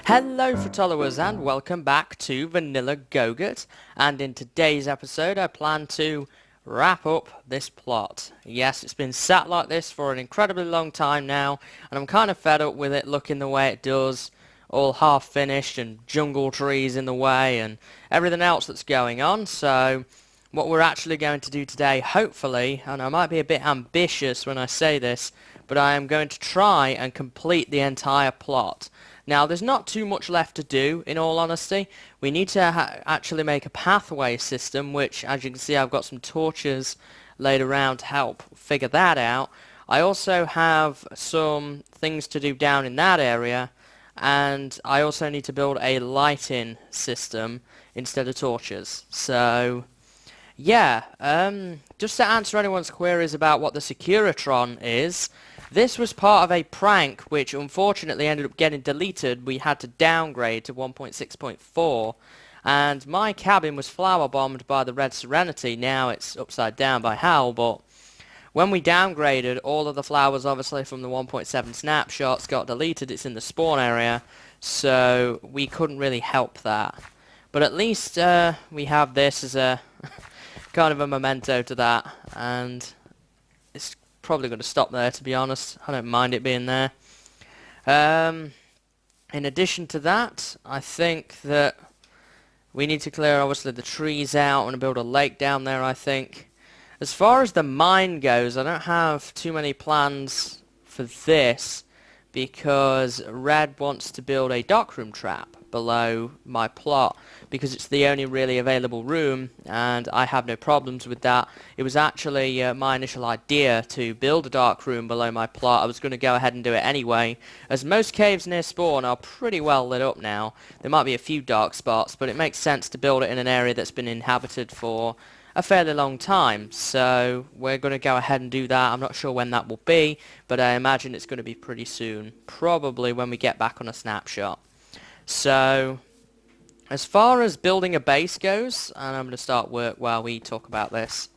Hello followers and welcome back to Vanilla Gogurt, and in today's episode I plan to wrap up this plot. Yes, it's been sat like this for an incredibly long time now and I'm kind of fed up with it looking the way it does, all half finished and jungle trees in the way and everything else that's going on. So what we're actually going to do today, hopefully, and I might be a bit ambitious when I say this, but I am going to try and complete the entire plot. Now, there's not too much left to do, in all honesty. We need to actually make a pathway system, which, as you can see, I've got some torches laid around to help figure that out. I also have some things to do down in that area, and I also need to build a lighting system instead of torches. So, yeah, just to answer anyone's queries about what the Securitron is, this was part of a prank which unfortunately ended up getting deleted. We had to downgrade to 1.6.4 and my cabin was flower bombed by the Red Serenity. Now it's upside down by Hal, but when we downgraded, all of the flowers obviously from the 1.7 snapshots got deleted. It's in the spawn area, so we couldn't really help that. But at least we have this as a kind of a memento to that, and it's probably going to stop there, to be honest. I don't mind it being there. In addition to that, I think that we need to clear obviously the trees out and build a lake down there, I think. As far as the mine goes, I don't have too many plans for this because Red wants to build a darkroom trap below my plot because it's the only really available room and I have no problems with that. It was actually my initial idea to build a dark room below my plot. I was going to go ahead and do it anyway, as most caves near spawn are pretty well lit up now. There might be a few dark spots, but it makes sense to build it in an area that's been inhabited for a fairly long time, so we're going to go ahead and do that. I'm not sure when that will be, but I imagine it's going to be pretty soon, probably when we get back on a snapshot. So, as far as building a base goes, and I'm going to start work while we talk about this.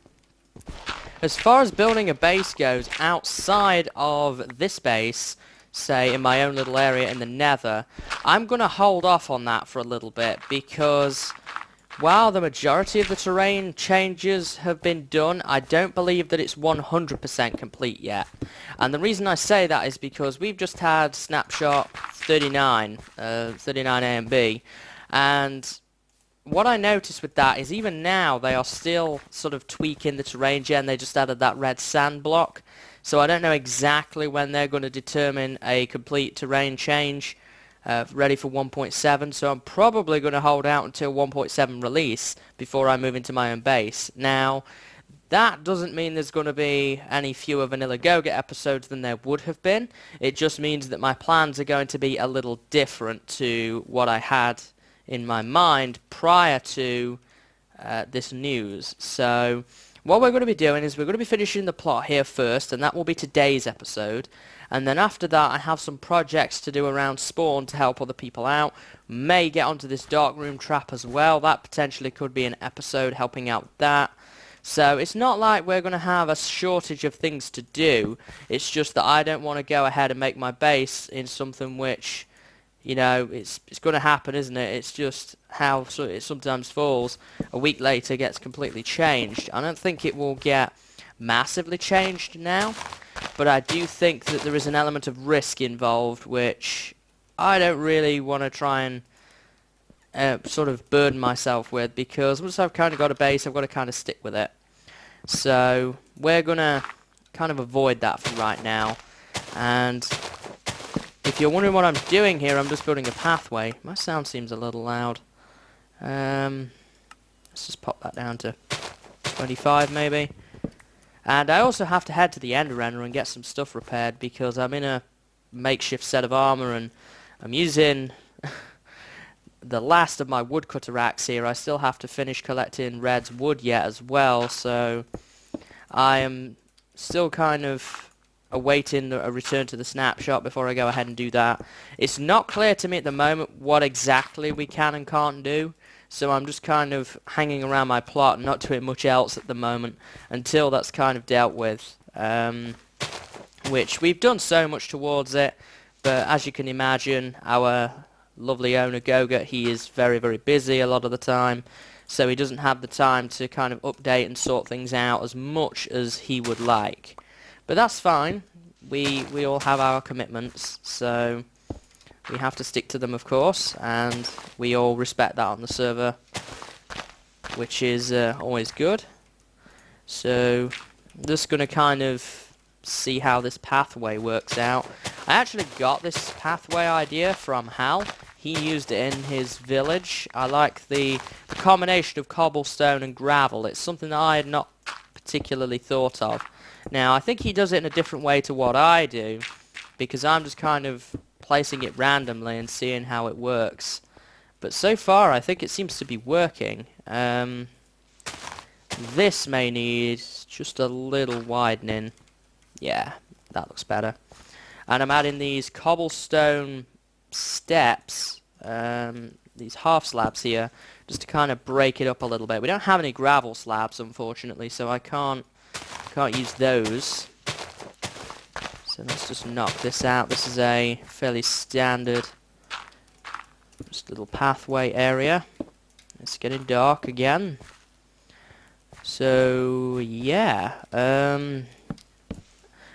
As far as building a base goes, outside of this base, say in my own little area in the nether, I'm going to hold off on that for a little bit because while the majority of the terrain changes have been done, I don't believe that it's 100% complete yet. And the reason I say that is because we've just had snapshot 39 A and B, and what I noticed with that is even now they are still sort of tweaking the terrain gen. They just added that red sand block, so I don't know exactly when they're going to determine a complete terrain change ready for 1.7, so I'm probably going to hold out until 1.7 release before I move into my own base. Now, that doesn't mean there's going to be any fewer Vanilla Gogurt episodes than there would have been. It just means that my plans are going to be a little different to what I had in my mind prior to this news. So what we're going to be doing is we're going to be finishing the plot here first, and that will be today's episode. And then after that I have some projects to do around spawn to help other people out. May get onto this darkroom trap as well. That potentially could be an episode helping out with that. So it's not like we're going to have a shortage of things to do. It's just that I don't want to go ahead and make my base in something which, you know, it's going to happen, isn't it? It's just how it sometimes falls. A week later gets completely changed. I don't think it will get massively changed now, but I do think that there is an element of risk involved which I don't really want to try and sort of burden myself with, because once I've kind of got a base I've got to kind of stick with it. So we're going to kind of avoid that for right now. And if you're wondering what I'm doing here, I'm just building a pathway. My sound seems a little loud. Let's just pop that down to 25 maybe. And I also have to head to the Ender and get some stuff repaired because I'm in a makeshift set of armor and I'm using the last of my woodcutter axe here. I still have to finish collecting Red's wood yet as well, so I am still kind of awaiting a return to the snapshot before I go ahead and do that. It's not clear to me at the moment what exactly we can and can't do, so I'm just kind of hanging around my plot and not doing much else at the moment until that's kind of dealt with, which we've done so much towards it, but as you can imagine, our lovely owner Gogurt, he is very, very busy a lot of the time, so he doesn't have the time to kind of update and sort things out as much as he would like. But that's fine. We all have our commitments, so we have to stick to them, of course, and we all respect that on the server, which is always good. So I'm just going to kind of see how this pathway works out. I actually got this pathway idea from Hal. He used it in his village. I like the combination of cobblestone and gravel. It's something that I had not particularly thought of. Now, I think he does it in a different way to what I do, because I'm just kind of placing it randomly and seeing how it works. But so far, I think it seems to be working. This may need just a little widening. Yeah, that looks better. And I'm adding these cobblestone steps, these half slabs here, just to kind of break it up a little bit. We don't have any gravel slabs, unfortunately, so I can't use those. So let's just knock this out. This is a fairly standard just little pathway area. It's getting dark again. So yeah,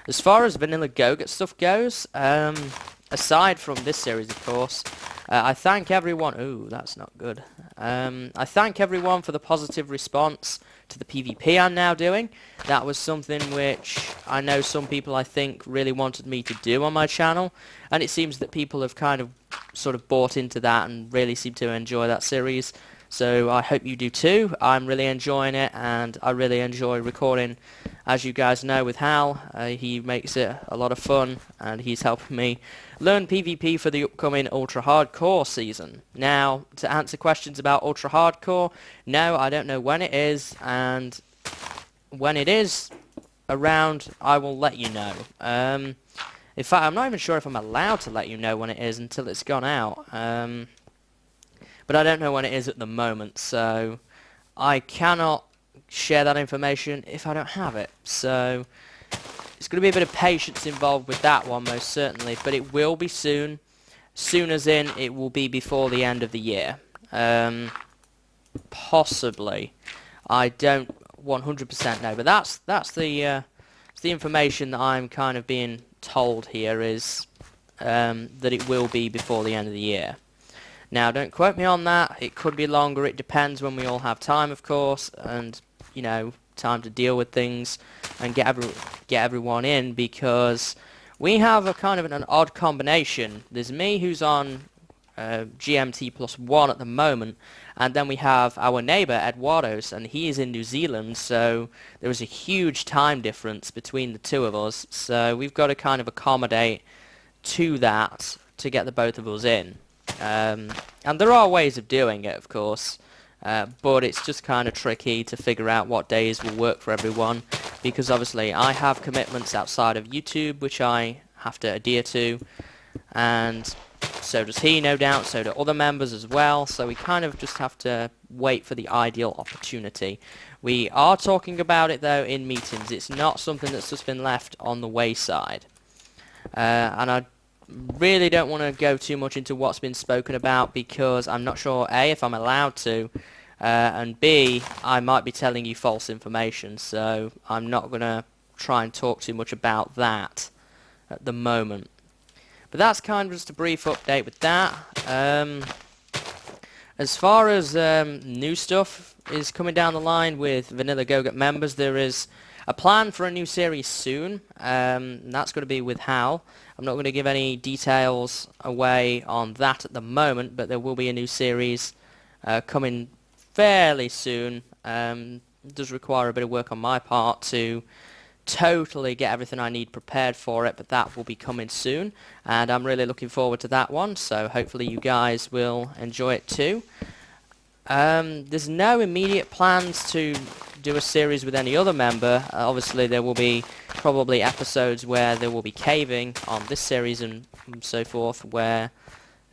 as far as vanilla Gogurt stuff goes, aside from this series, of course, I thank everyone. Ooh, that's not good. I thank everyone for the positive response to the PvP I'm now doing. That was something which I know some people, I think, really wanted me to do on my channel, and it seems that people have kind of sort of bought into that and really seem to enjoy that series. So I hope you do too. I'm really enjoying it, and I really enjoy recording, as you guys know, with Hal. He makes it a lot of fun, and he's helping me learn PvP for the upcoming Ultra Hardcore season. Now, to answer questions about Ultra Hardcore, no, I don't know when it is, and when it is around, I will let you know. In fact, I'm not even sure if I'm allowed to let you know when it is until it's gone out. But I don't know when it is at the moment, so I cannot share that information if I don't have it. So it's going to be a bit of patience involved with that one, most certainly, but it will be soon. Soon as in, it will be before the end of the year. Possibly. I don't 100% know, but that's the information that I'm kind of being told here, is that it will be before the end of the year. Now, don't quote me on that. It could be longer. It depends when we all have time, of course, and, you know, time to deal with things and get everyone in, because we have a kind of an odd combination. There's me, who's on GMT +1 at the moment, and then we have our neighbour Eduardo's, and he is in New Zealand, so there is a huge time difference between the two of us, so we've got to kind of accommodate to that to get the both of us in. And there are ways of doing it, of course, but it's just kind of tricky to figure out what days will work for everyone, because obviously I have commitments outside of YouTube which I have to adhere to, and so does he, no doubt, so do other members as well, so we kind of just have to wait for the ideal opportunity. We are talking about it, though, in meetings. It's not something that's just been left on the wayside. And I really don't want to go too much into what's been spoken about, because I'm not sure, A, if I'm allowed to, and B, I might be telling you false information, so I'm not going to try and talk too much about that at the moment. But that's kind of just a brief update with that. As far as new stuff is coming down the line with Vanilla Gogurt members, there is a plan for a new series soon, and that's going to be with Hal. I'm not going to give any details away on that at the moment, but there will be a new series coming fairly soon. It does require a bit of work on my part to totally get everything I need prepared for it, but that will be coming soon, and I'm really looking forward to that one, so hopefully you guys will enjoy it too. There's no immediate plans to do a series with any other member. Obviously there will be probably episodes where there will be caving on this series and so forth, where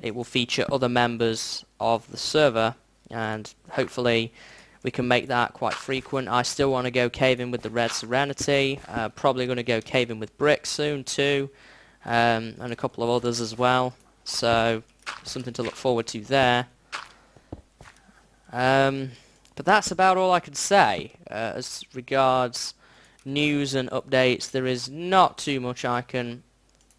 it will feature other members of the server, and hopefully we can make that quite frequent. I still want to go caving with the Red Serenity, probably going to go caving with Brick soon too, and a couple of others as well. So something to look forward to there. But that's about all I can say as regards news and updates. There is not too much I can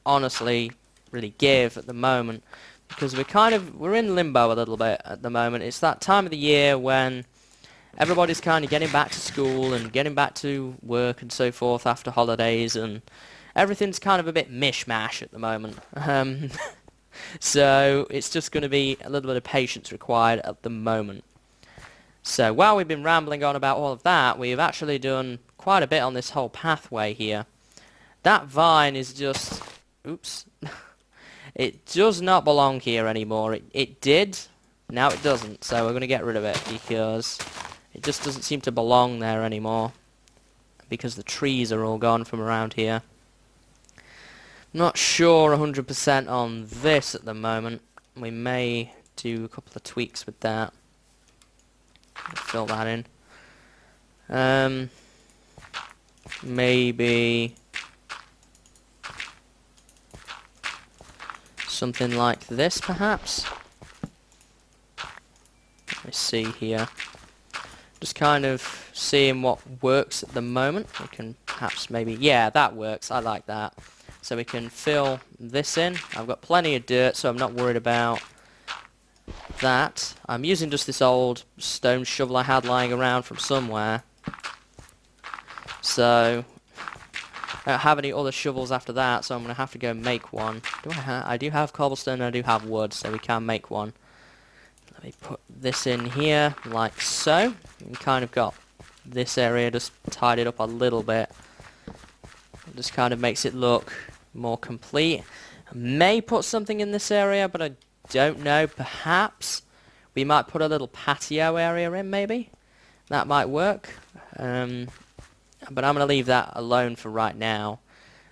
honestly really give at the moment, because we're in limbo a little bit at the moment. It's that time of the year when everybody's kind of getting back to school and getting back to work and so forth after holidays, and everything's kind of a bit mishmash at the moment. So it's just going to be a little bit of patience required at the moment. So while we've been rambling on about all of that, we've actually done quite a bit on this whole pathway here. That vine is just... oops. It does not belong here anymore. It did, now it doesn't. So we're going to get rid of it because it just doesn't seem to belong there anymore, because the trees are all gone from around here. Not sure 100% on this at the moment. We may do a couple of tweaks with that. Fill that in. Maybe something like this, perhaps. Let me see here. Just kind of seeing what works at the moment. We can perhaps maybe... yeah, that works. I like that. So we can fill this in. I've got plenty of dirt, so I'm not worried about that. I'm using just this old stone shovel I had lying around from somewhere. So I don't have any other shovels after that, so I'm going to have to go make one. I do have cobblestone and I do have wood, so we can make one. Let me put this in here, like so. And kind of got this area just tidied up a little bit. It just kind of makes it look more complete. I may put something in this area, but I don't know. Perhaps we might put a little patio area in, maybe. That might work. But I'm going to leave that alone for right now.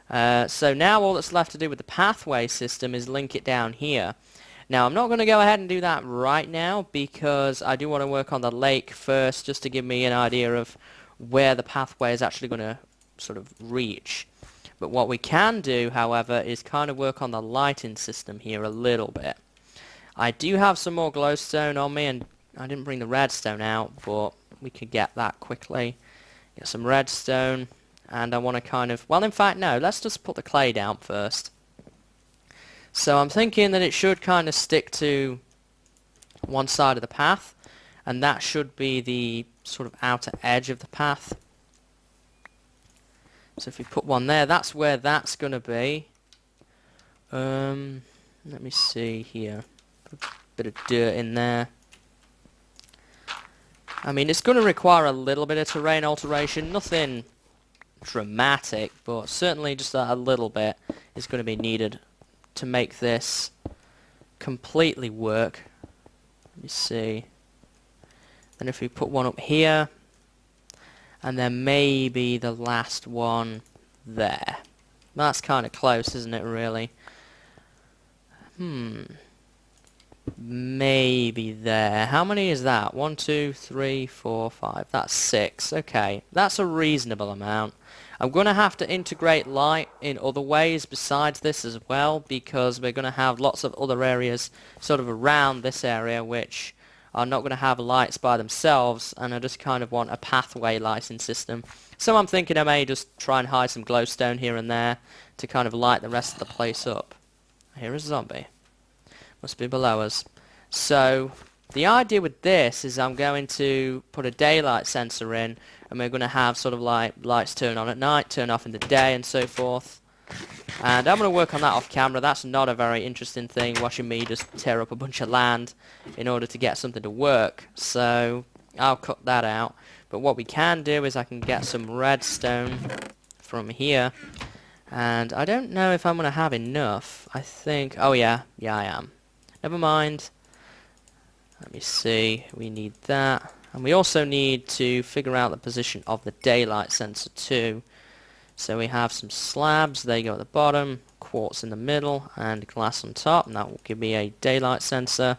So now all that's left to do with the pathway system is link it down here. Now I'm not going to go ahead and do that right now, because I do want to work on the lake first, just to give me an idea of where the pathway is actually going to sort of reach. But what we can do, however, is kind of work on the lighting system here a little bit. I do have some more glowstone on me, and I didn't bring the redstone out, but we could get that quickly. Get some redstone, and I want to kind of... well, in fact, no, let's just put the clay down first. So I'm thinking that it should kind of stick to one side of the path, and that should be the sort of outer edge of the path. So if we put one there, that's where that's going to be. Let me see here. Put a bit of dirt in there. I mean, it's going to require a little bit of terrain alteration. Nothing dramatic, but certainly just a little bit is going to be needed to make this completely work. Let me see. Then if we put one up here, and then maybe the last one there. That's kind of close, isn't it, really? Maybe there. How many is that? 1, 2, 3, 4, 5. That's 6. Okay, that's a reasonable amount. I'm going to have to integrate light in other ways besides this as well, because we're going to have lots of other areas sort of around this area which are not going to have lights by themselves, and I just kind of want a pathway lighting system. So I'm thinking I may just try and hide some glowstone here and there to kind of light the rest of the place up. Here is a zombie. Must be below us. So the idea with this is I'm going to put a daylight sensor in, and we're going to have sort of like lights turn on at night, turn off in the day, and so forth. And I'm going to work on that off camera. That's not a very interesting thing, watching me just tear up a bunch of land in order to get something to work. So I'll cut that out. But what we can do is I can get some redstone from here. And I don't know if I'm going to have enough. I think... oh yeah, I am. Never mind. Let me see. We need that. And we also need to figure out the position of the daylight sensor too. So we have some slabs, they go at the bottom, quartz in the middle, and glass on top, and that will give me a daylight sensor.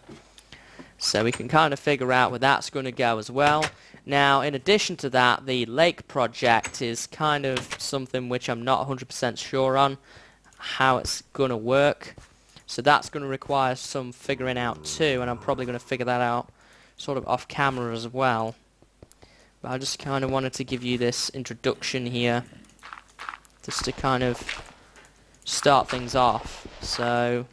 So we can kind of figure out where that's going to go as well. Now, in addition to that, the lake project is kind of something which I'm not 100% sure on how it's going to work. So that's going to require some figuring out too, and I'm probably going to figure that out sort of off camera as well. But I just kind of wanted to give you this introduction here, just to kind of start things off. So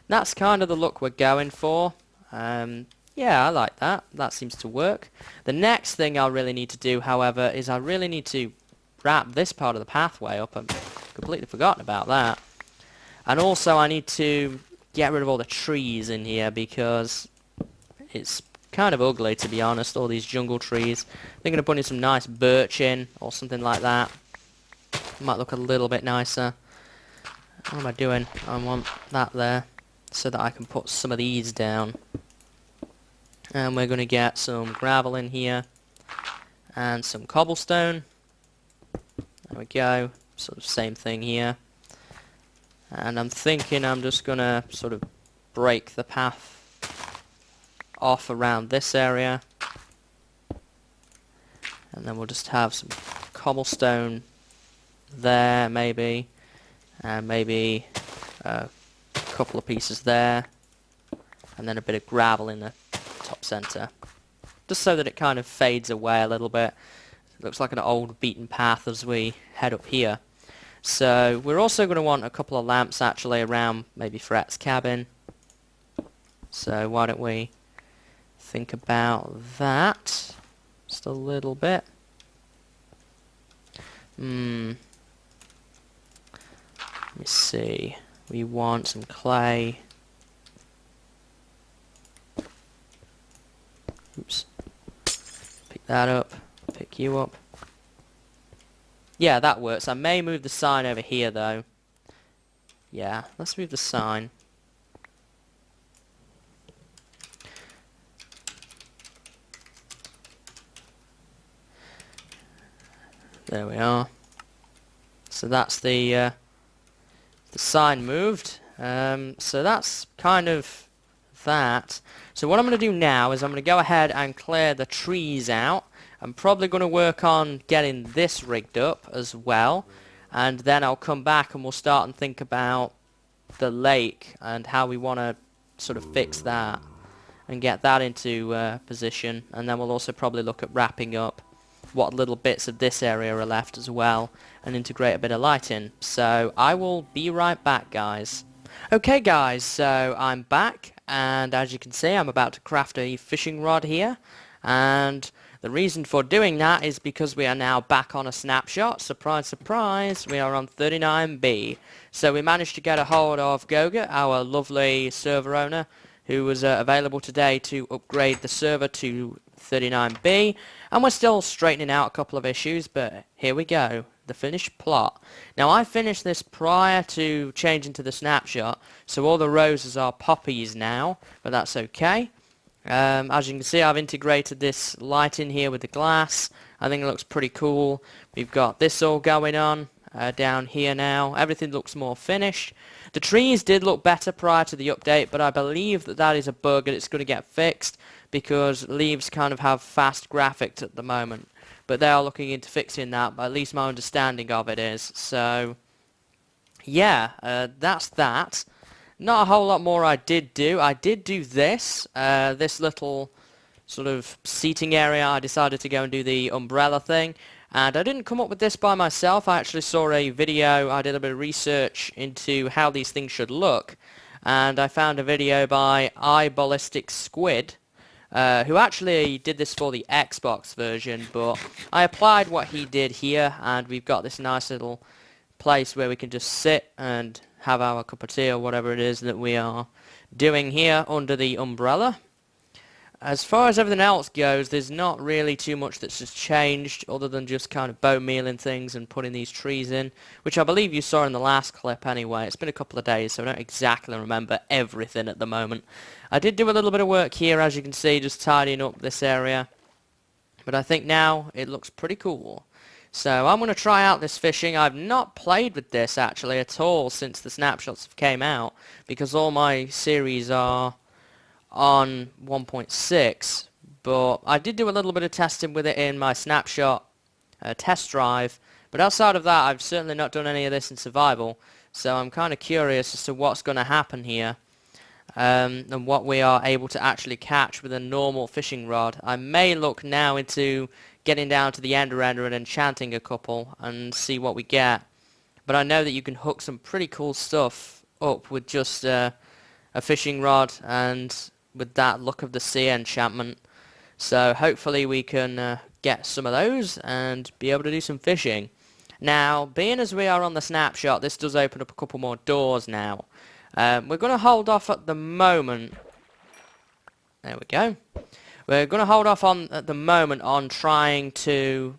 that's kind of the look we're going for. Yeah, I like that. That seems to work. The next thing I really need to do, however, is I really need to wrap this part of the pathway up. I've completely forgotten about that. And also I need to get rid of all the trees in here because it's kind of ugly, to be honest, all these jungle trees. Thinking of putting some nice birch in or something like that. Might look a little bit nicer. What am I doing? I want that there so that I can put some of these down. And we're going to get some gravel in here and some cobblestone. There we go. Sort of same thing here. And I'm thinking I'm just going to sort of break the path off around this area. And then we'll just have some cobblestone there maybe. And maybe a couple of pieces there. And then a bit of gravel in the top center, just so that it kind of fades away a little bit. It looks like an old beaten path as we head up here. So we're also going to want a couple of lamps actually around maybe Fret's cabin. So why don't we think about that just a little bit. Let me see. We want some clay. Oops. Pick that up. Pick you up. Yeah, that works. I may move the sign over here, though. Yeah, let's move the sign. There we are. So that's the sign moved. So that's kind of that. So what I'm going to do now is I'm going to go ahead and clear the trees out. I'm probably going to work on getting this rigged up as well, and then I'll come back and we'll start and think about the lake and how we want to sort of fix that and get that into position, and then we'll also probably look at wrapping up what little bits of this area are left as well and integrate a bit of light in. So I will be right back, guys. Okay guys, so I'm back, and as you can see I'm about to craft a fishing rod here, and the reason for doing that is because we are now back on a snapshot. Surprise, surprise, we are on 39B. So we managed to get a hold of Gogurt, our lovely server owner, who was available today to upgrade the server to 39B, and we're still straightening out a couple of issues, but here we go. The finished plot. Now I finished this prior to changing to the snapshot, so all the roses are poppies now, but that's okay. As you can see, I've integrated this light in here with the glass. I think it looks pretty cool. We've got this all going on down here now. Everything looks more finished. The trees did look better prior to the update, but I believe that that is a bug and it's going to get fixed because leaves kind of have fast graphics at the moment. But they are looking into fixing that, but at least my understanding of it is. So, yeah, that's that. Not a whole lot more I did do. I did do this, this little sort of seating area. I decided to go and do the umbrella thing. And I didn't come up with this by myself. I actually saw a video. I did a bit of research into how these things should look. And I found a video by iBallistic Squid, who actually did this for the Xbox version, but I applied what he did here, and we've got this nice little place where we can just sit and have our cup of tea or whatever it is that we are doing here under the umbrella. As far as everything else goes, there's not really too much that's just changed other than just kind of bone mealing things and putting these trees in, which I believe you saw in the last clip anyway. It's been a couple of days, so I don't exactly remember everything at the moment. I did do a little bit of work here, as you can see, just tidying up this area, but I think now it looks pretty cool. So I'm going to try out this fishing. I've not played with this actually at all since the snapshots have came out, because all my series are on 1.6, but I did do a little bit of testing with it in my snapshot test drive, but outside of that I've certainly not done any of this in survival. So I'm kind of curious as to what's going to happen here. And what we are able to actually catch with a normal fishing rod. I may look now into getting down to the ender and enchanting a couple and see what we get. But I know that you can hook some pretty cool stuff up with just a fishing rod and with that Luck of the Sea enchantment. So hopefully we can get some of those and be able to do some fishing. Now, being as we are on the snapshot, this does open up a couple more doors now. We're going to hold off at the moment. There we go. We're going to hold off at the moment on trying to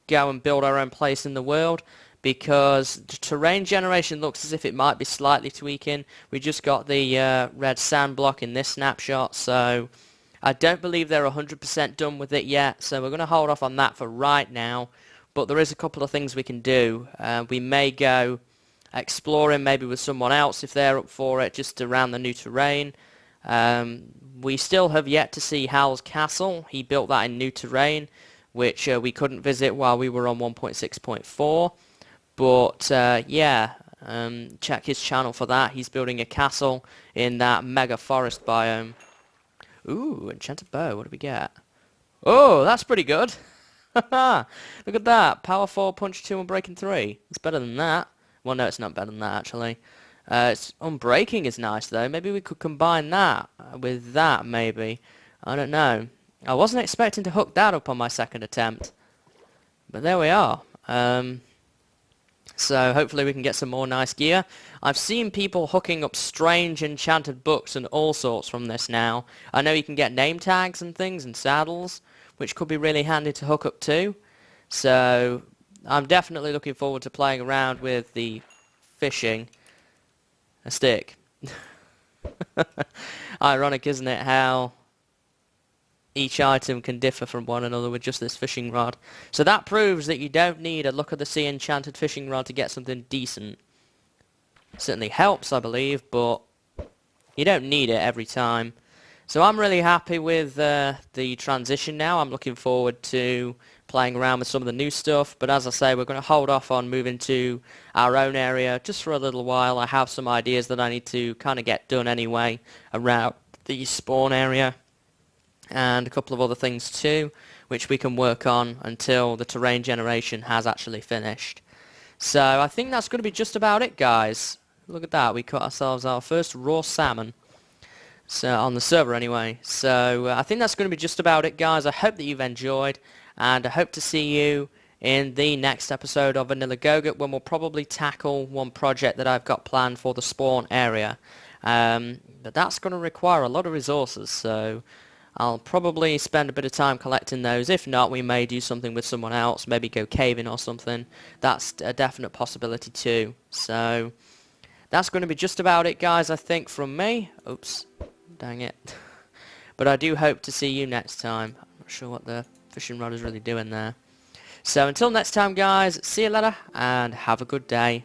go and build our own place in the world, because the terrain generation looks as if it might be slightly tweaking. We just got the red sand block in this snapshot, so I don't believe they're 100% done with it yet, so we're going to hold off on that for right now. But there is a couple of things we can do. We may go exploring maybe with someone else if they're up for it, just around the new terrain. We still have yet to see Hal's castle. He built that in new terrain, which we couldn't visit while we were on 1.6.4. But yeah, check his channel for that. He's building a castle in that mega forest biome. Ooh, enchanted bow. What do we get? Oh, that's pretty good. Look at that. Power 4, punch 2, and breaking 3. It's better than that. Well, no, it's not better than that, actually. It's unbreaking is nice, though. Maybe we could combine that with that, maybe. I don't know. I wasn't expecting to hook that up on my second attempt. But there we are. So hopefully we can get some more nice gear. I've seen people hooking up strange enchanted books and all sorts from this now. I know you can get name tags and things and saddles, which could be really handy to hook up too. So I'm definitely looking forward to playing around with the fishing. A stick. Ironic, isn't it, how each item can differ from one another with just this fishing rod. So that proves that you don't need a Luck of the Sea enchanted fishing rod to get something decent. Certainly helps, I believe, but you don't need it every time. So I'm really happy with the transition now. I'm looking forward to playing around with some of the new stuff, but as I say, we're going to hold off on moving to our own area just for a little while. I have some ideas that I need to kind of get done anyway around the spawn area, and a couple of other things too, which we can work on until the terrain generation has actually finished. So I think that's going to be just about it, guys. Look at that, we caught ourselves our first raw salmon. So on the server anyway. So I think that's going to be just about it, guys. I hope that you've enjoyed, and I hope to see you in the next episode of Vanilla Gogurt, when we'll probably tackle one project that I've got planned for the spawn area. But that's going to require a lot of resources, so I'll probably spend a bit of time collecting those. If not, we may do something with someone else, maybe go caving or something. That's a definite possibility too. So that's going to be just about it, guys, I think, from me. Oops, dang it. But I do hope to see you next time. I'm not sure what the fishing rod is really doing there. So until next time, guys, see you later and have a good day.